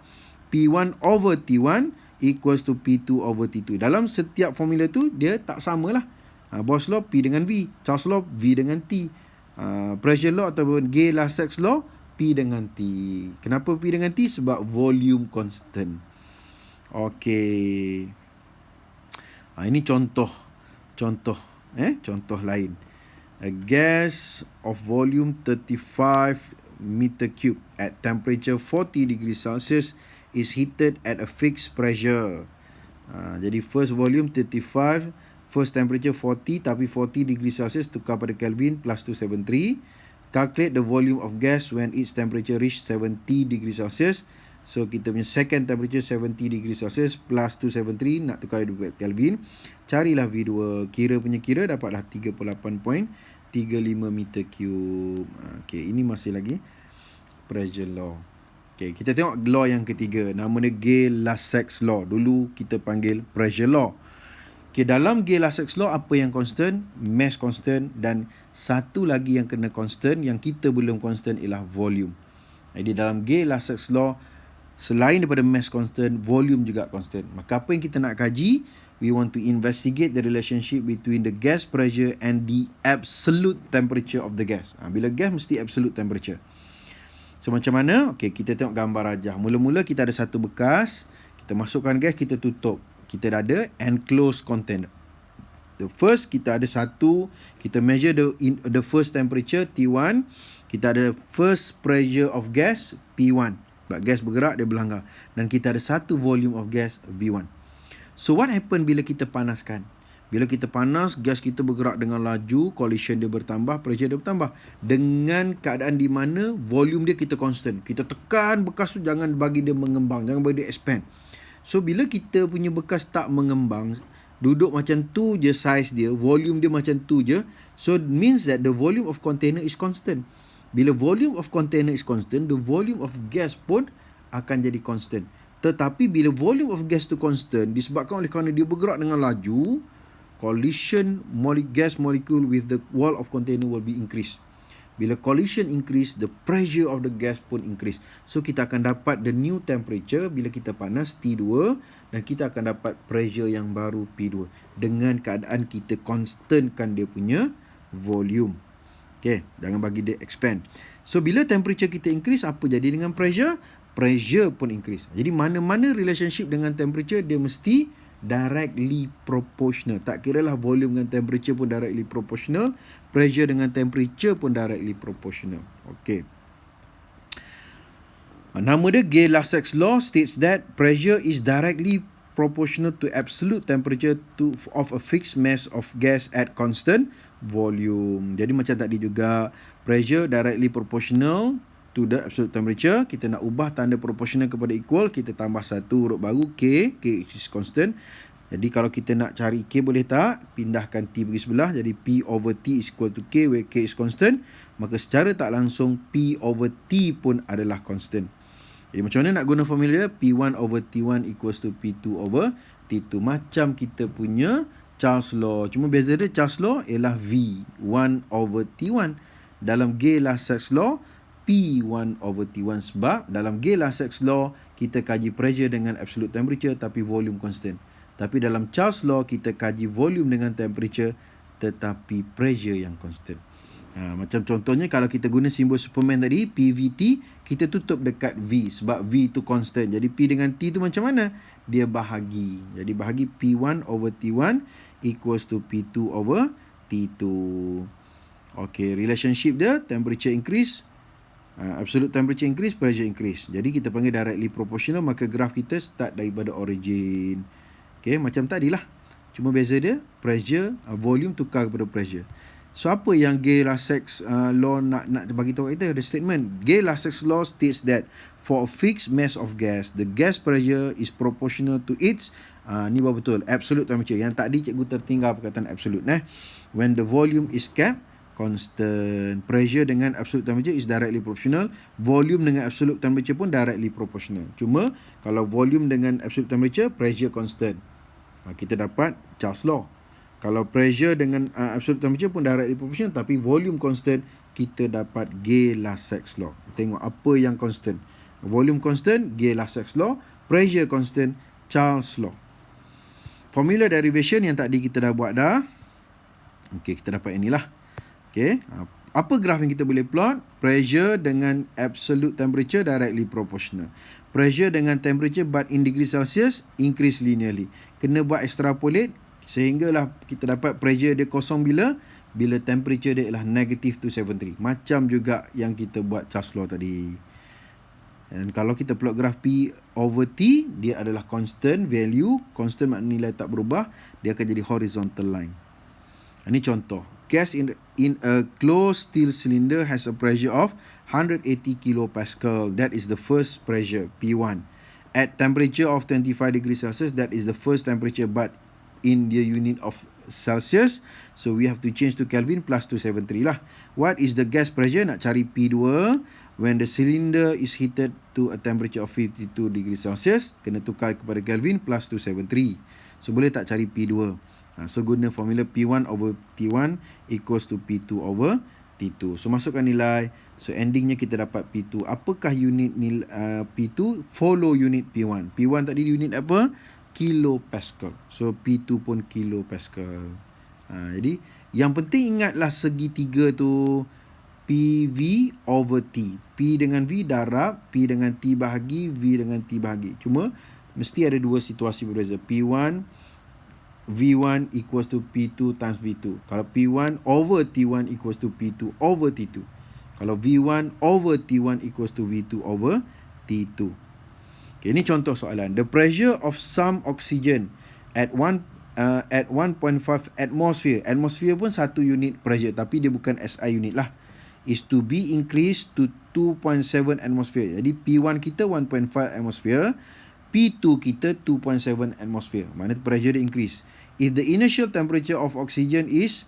S1: P1 over T1 equals to P2 over T2. Dalam setiap formula tu, dia tak samalah. Boyle's law, P dengan V. Charles law, V dengan T. Pressure law ataupun Gay-Lussac law, P dengan T. Kenapa P dengan T? Sebab volume constant. Okey. Ini contoh lain. A gas of volume 35 meter cube at temperature 40 degrees Celsius is heated at a fixed pressure. Jadi first volume 35, first temperature 40, tapi 40 degree Celsius tukar pada Kelvin plus 273. Calculate the volume of gas when its temperature reach 70 degree Celsius. So kita punya second temperature 70 degree Celsius plus 273 nak tukar pada Kelvin. Carilah V2, kira dapatlah 38.35 meter cube. Okay, ini masih lagi pressure law. Okay, kita tengok law yang ketiga. Nama dia Gay-Lussac law. Dulu kita panggil pressure law. Okay, dalam Gay-Lussac law apa yang constant? Mass constant, dan satu lagi yang kena constant yang kita belum constant ialah volume. Jadi dalam Gay-Lussac law, selain daripada mass constant, volume juga constant. Maka apa yang kita nak kaji? We want to investigate the relationship between the gas pressure and the absolute temperature of the gas. Bila gas mesti absolute temperature. So macam mana? Okay, kita tengok gambar rajah. Mula-mula kita ada satu bekas, kita masukkan gas, kita tutup. Kita dah ada enclosed container. The first, kita ada satu, kita measure the first temperature T1, kita ada first pressure of gas P1. Sebab gas bergerak, dia berlanggar. Dan kita ada satu volume of gas V1. So what happen bila kita panaskan? Bila kita panas, gas kita bergerak dengan laju, collision dia bertambah, pressure dia bertambah. Dengan keadaan di mana volume dia kita constant. Kita tekan bekas tu, jangan bagi dia mengembang, jangan bagi dia expand. So bila kita punya bekas tak mengembang, duduk macam tu je size dia, volume dia macam tu je, so it means that the volume of container is constant. Bila volume of container is constant, the volume of gas pun akan jadi constant. Tetapi bila volume of gas tu constant, disebabkan oleh kerana dia bergerak dengan laju, collision gas molecule with the wall of container will be increased. Bila collision increase, the pressure of the gas pun increase. So kita akan dapat the new temperature bila kita panas T2, dan kita akan dapat pressure yang baru P2 dengan keadaan kita constantkan dia punya volume. Okay, jangan bagi dia expand. So bila temperature kita increase, apa jadi dengan pressure? Pressure pun increase. Jadi mana-mana relationship dengan temperature, dia mesti directly proportional. Tak kira lah volume dengan temperature pun directly proportional, pressure dengan temperature pun directly proportional. Okay. Nama dia Gay-Lussac law states that pressure is directly proportional to absolute temperature of a fixed mass of gas at constant volume. Jadi macam tadi juga, pressure directly proportional to the absolute temperature. Kita nak ubah tanda proportional kepada equal, kita tambah satu huruf baru K is constant. Jadi kalau kita nak cari K boleh tak? Pindahkan T pergi sebelah, jadi P over T is equal to K where K is constant. Maka secara tak langsung P over T pun adalah constant. Jadi macam mana nak guna formula? P1 over T1 equals to P2 over T2. Macam kita punya Charles law. Cuma beza dia, Charles law ialah V1 over T1. Dalam Gay-Lussac law, P1 over T1, sebab dalam Gay-Lussac law kita kaji pressure dengan absolute temperature tapi volume constant. Tapi dalam Charles law kita kaji volume dengan temperature tetapi pressure yang constant. Macam contohnya kalau kita guna simbol Superman tadi, PVT, kita tutup dekat V sebab V tu constant. Jadi P dengan T tu macam mana? Dia bahagi. Jadi bahagi P1 over T1 equals to P2 over T2. Okay, relationship dia, temperature increase, absolute temperature increase, pressure increase. Jadi kita panggil directly proportional, maka graf kita start daripada origin. Okay, macam tadilah. Cuma beza dia, pressure, volume tukar kepada pressure. So apa yang Gay-Lussac law nak bagi tahu kita? The statement Gay-Lussac law states that for a fixed mass of gas, the gas pressure is proportional to its ni baru betul, absolute temperature. Yang tadi cikgu tertinggal perkataan absolute. When the volume is kept constant, pressure dengan absolute temperature is directly proportional, volume dengan absolute temperature pun directly proportional. Cuma kalau volume dengan absolute temperature, pressure constant, kita dapat Charles law. Kalau pressure dengan absolute temperature pun directly proportional tapi volume constant, kita dapat Gay-Lussac law. Tengok apa yang constant. Volume constant, Gay-Lussac law. Pressure constant, Charles law. Formula derivation yang tadi kita dah buat dah. Okey, kita dapat inilah. Okey, apa graf yang kita boleh plot? Pressure dengan absolute temperature directly proportional. Pressure dengan temperature but in degree Celsius increase linearly. Kena buat extrapolate sehinggalah kita dapat pressure dia kosong bila temperature dia ialah negative 273. Macam juga yang kita buat Charles law tadi. Dan kalau kita plot graf P over T, dia adalah constant value. Constant makna nilai tak berubah. Dia akan jadi horizontal line. Ini contoh. Gas in a closed steel cylinder has a pressure of 180 kilopascal. That is the first pressure, P1. At temperature of 25 degrees Celsius, that is the first temperature, but in the unit of Celsius, so we have to change to Kelvin plus 273 lah. What is the gas pressure? Nak cari P2 when the cylinder is heated to a temperature of 52 degrees Celsius, kena tukar kepada Kelvin plus 273. So boleh tak cari P2? So guna formula P1 over T1 equals to P2 over T2. So masukkan nilai. So endingnya kita dapat P2. Apakah unit P2? Follow unit P1. P1 tadi unit apa? Kilopascal. So P2 pun kilopascal. Jadi yang penting ingatlah segitiga tu PV over T. P dengan V darab, P dengan T bahagi, V dengan T bahagi. Cuma mesti ada dua situasi berbeza. P1 V1 equals to P2 times V2. Kalau P1 over T1 equals to P2 over T2. Kalau V1 over T1 equals to V2 over T2. Okay, ini contoh soalan. The pressure of some oxygen at 1.5 atmosphere. Atmosphere pun satu unit pressure, tapi dia bukan SI unit lah. Is to be increased to 2.7 atmosphere. Jadi P1 kita 1.5 atmosphere. P2 kita 2.7 atmosphere. Mana pressure dia increase. If the initial temperature of oxygen is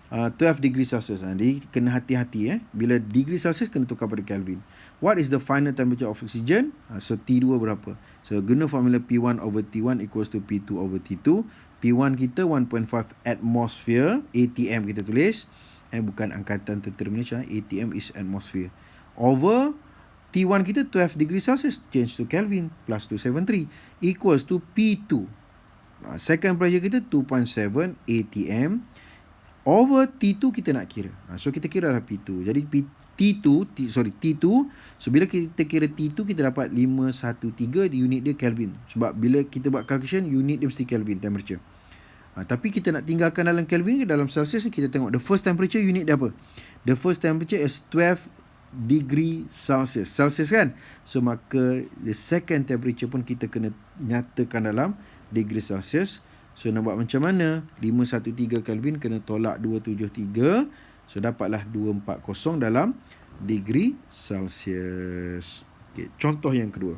S1: 12 degrees Celsius. Jadi kena hati-hati Bila degree Celsius kena tukar pada Kelvin. What is the final temperature of oxygen? So T2 berapa? So guna formula P1 over T1 equals to P2 over T2. P1 kita 1.5 atmosphere. ATM kita tulis. Bukan angkatan tentera Malaysia. ATM is atmosphere. Over T1 kita 12 degrees Celsius. Change to Kelvin. Plus 273. Equals to P2. Second pressure kita 2.7 ATM. Over T2 kita nak kira. So kita kira lah P2. Jadi T2. So bila kita kira T2 kita dapat 513 di unit dia Kelvin. Sebab bila kita buat calculation unit dia mesti Kelvin temperature. Tapi kita nak tinggalkan dalam Kelvin ke dalam Celsius, kita tengok the first temperature unit dia apa. The first temperature is 12 degree Celsius. Celsius kan? So maka the second temperature pun kita kena nyatakan dalam degree Celsius. So nak buat macam mana? 513 Kelvin kena tolak 273. So dapatlah 240 dalam degree Celsius. Okay, contoh yang kedua.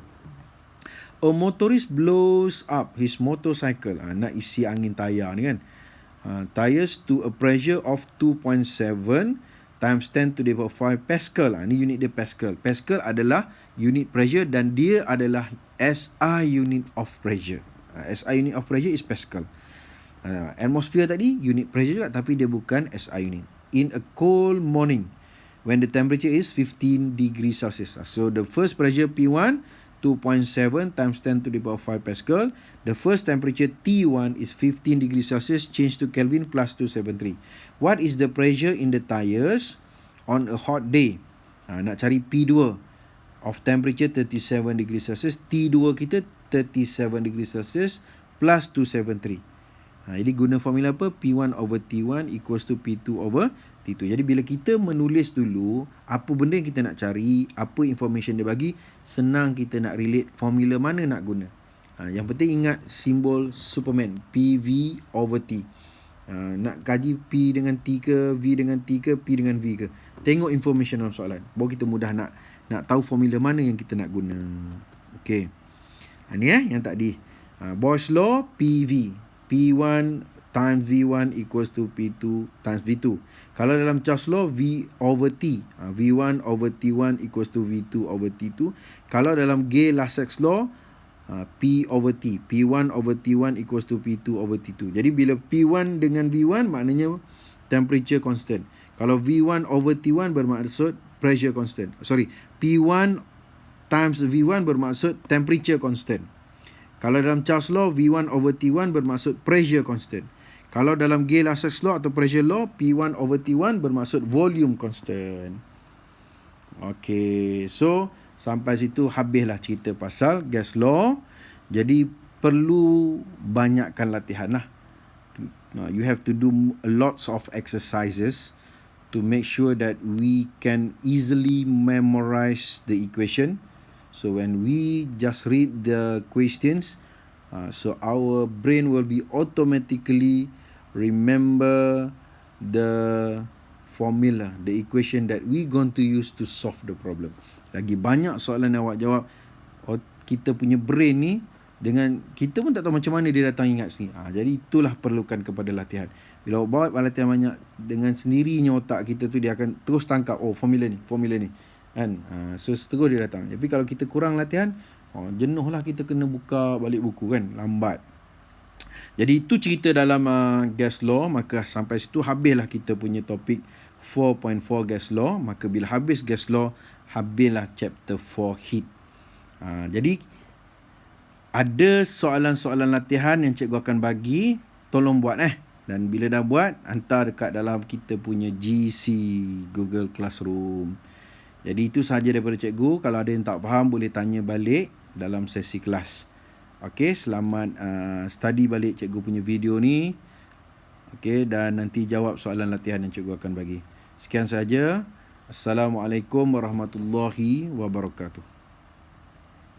S1: A motorist blows up his motorcycle. Nak isi angin tayar ni kan. Tires to a pressure of 2.7 times 10 to the power 5 Pascal. Ni unit dia Pascal. Pascal adalah unit pressure dan dia adalah SI unit of pressure. SI unit of pressure is Pascal. Atmosphere tadi unit pressure juga tapi dia bukan SI unit. In a cold morning when the temperature is 15 degrees Celsius. So the first pressure P1 2.7 times 10 to the power 5 Pascal. The first temperature T1 is 15 degrees Celsius. Change to Kelvin plus 273. What is the pressure in the tires on a hot day? Nak cari P2 of temperature 37 degrees Celsius. T2 kita 37 degrees Celsius plus 273. Jadi guna formula apa? P1 over T1 equals to P2 over T2. Jadi bila kita menulis dulu apa benda yang kita nak cari, apa information dia bagi, senang kita nak relate formula mana nak guna. Yang penting ingat simbol Superman, PV over T. Nak kaji P dengan T ke, V dengan T ke, P dengan V ke. Tengok information dalam soalan. Baru kita mudah nak tahu formula mana yang kita nak guna. Okey. Ni yang tadi. Boyle's law PV. P1 times V1 equals to P2 times V2. Kalau dalam Charles law V over T, V1 over T1 equals to V2 over T2. Kalau dalam Gay-Lussac law, P over T, P1 over T1 equals to P2 over T2. Jadi bila P1 dengan V1 maknanya temperature constant. Kalau V1 over T1 bermaksud pressure constant. P1 times V1 bermaksud temperature constant. Kalau dalam Charles law, V1 over T1 bermaksud pressure constant. Kalau dalam Gay-Lussac law atau pressure law, P1 over T1 bermaksud volume constant. Okay, so sampai situ habislah cerita pasal gas law. Jadi perlu banyakkan latihan lah. You have to do lots of exercises to make sure that we can easily memorize the equation. So when we just read the questions, so our brain will be automatically remember the formula, the equation that we going to use to solve the problem. Lagi banyak soalan yang awak jawab, kita punya brain ni, dengan kita pun tak tahu macam mana dia datang ingat sini. Jadi itulah perlukan kepada latihan. Bila awak buat latihan banyak, dengan sendirinya otak kita tu dia akan terus tangkap, oh formula ni kan. So terus dia datang. Tapi kalau kita kurang latihan, jenuh lah, kita kena buka balik buku kan, lambat. Jadi itu cerita dalam gas law. Maka sampai situ habislah kita punya topik 4.4 gas law. Maka bila habis gas law, habislah chapter 4 heat. Jadi ada soalan-soalan latihan yang cikgu akan bagi, tolong buat dan bila dah buat, hantar dekat dalam kita punya GC, Google Classroom. Jadi itu sahaja daripada cikgu. Kalau ada yang tak faham, boleh tanya balik dalam sesi kelas. Okey, selamat study balik cikgu punya video ni. Okey, dan nanti jawab soalan latihan yang cikgu akan bagi. Sekian sahaja. Assalamualaikum warahmatullahi wabarakatuh.